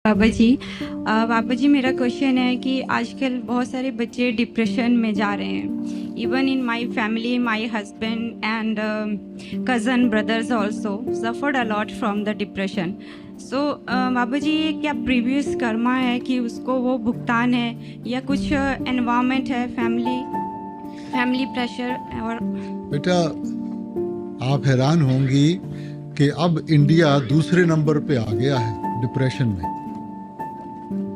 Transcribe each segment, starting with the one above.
बाबा जी मेरा क्वेश्चन है कि आजकल बहुत सारे बच्चे डिप्रेशन में जा रहे हैं। Even in my family my husband and cousin brothers also suffered a lot from the depression. So Baba ji ये क्या प्रीवियस कर्मा है कि उसको वो भुगतान है या कुछ एनवायरनमेंट है, फैमिली प्रेशर? और बेटा आप हैरान होंगी कि अब इंडिया दूसरे नंबर पे आ गया है डिप्रेशन में।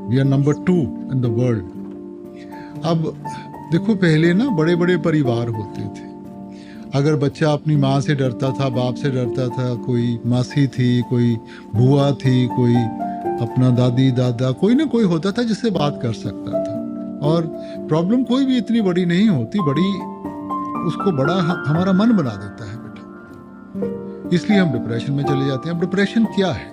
We are number 2 in the world. अब देखो पहले ना बड़े बड़े परिवार होते थे। अगर बच्चा अपनी माँ से डरता था, बाप से डरता था, कोई मासी थी, कोई बुआ थी, कोई अपना दादी दादा, कोई ना कोई होता था जिससे बात कर सकता था। और प्रॉब्लम कोई भी इतनी बड़ी नहीं होती, बड़ी उसको बड़ा हमारा मन बना देता है बेटा, इसलिए हम डिप्रेशन में चले जाते हैं। अब डिप्रेशन क्या है?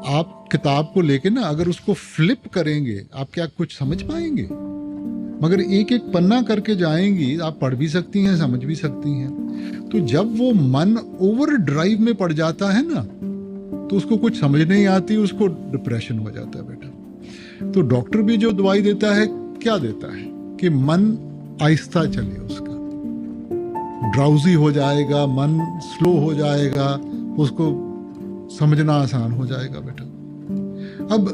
आप किताब को लेके ना अगर उसको फ्लिप करेंगे आप क्या कुछ समझ पाएंगे? मगर एक एक पन्ना करके जाएंगी, आप पढ़ भी सकती हैं, समझ भी सकती हैं। तो जब वो मन ओवर ड्राइव में पड़ जाता है ना, तो उसको कुछ समझ नहीं आती, उसको डिप्रेशन हो जाता है बेटा। तो डॉक्टर भी जो दवाई देता है क्या देता है कि मन आहिस्ता चले, उसका ड्राउजी हो जाएगा, मन स्लो हो जाएगा, उसको समझना आसान हो जाएगा बेटा। अब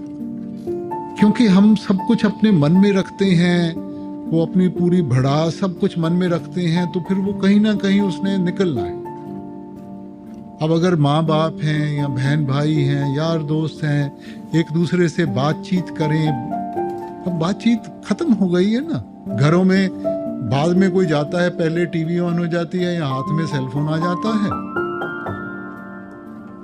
क्योंकि हम सब कुछ अपने मन में रखते हैं, वो अपनी पूरी भड़ास सब कुछ मन में रखते हैं, तो फिर वो कहीं ना कहीं उसने निकलना है। अब अगर माँ बाप हैं या बहन भाई हैं, यार दोस्त हैं, एक दूसरे से बातचीत करें। अब बातचीत खत्म हो गई है ना। घरों में बाद में कोई जाता है, पहले टीवी ऑन हो जाती है या हाथ में सेलफोन आ जाता है।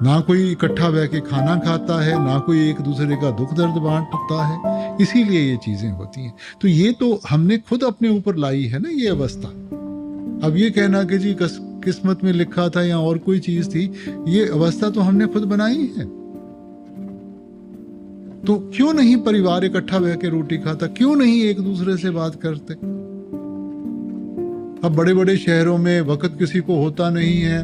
ना कोई इकट्ठा बैठ के खाना खाता है, ना कोई एक दूसरे का दुख दर्द बांटता है। इसीलिए ये चीजें होती हैं। तो ये तो हमने खुद अपने ऊपर लाई है ना ये अवस्था। अब ये कहना कि जी किस्मत में लिखा था या और कोई चीज थी, ये अवस्था तो हमने खुद बनाई है। तो क्यों नहीं परिवार इकट्ठा बैठ के रोटी खाता? क्यों नहीं एक दूसरे से बात करते? अब बड़े बड़े शहरों में वक्त किसी को होता नहीं है।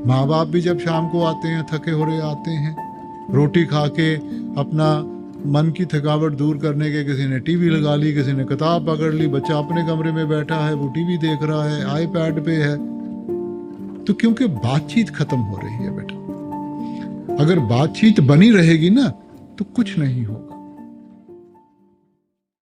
माँ बाप भी जब शाम को आते हैं, थके हो रहे आते हैं, रोटी खा के अपना मन की थकावट दूर करने के किसी ने टीवी लगा ली, किसी ने किताब पकड़ ली, बच्चा अपने कमरे में बैठा है, वो टीवी देख रहा है, आईपैड पे है। तो क्योंकि बातचीत खत्म हो रही है बेटा। अगर बातचीत बनी रहेगी ना तो कुछ नहीं होगा।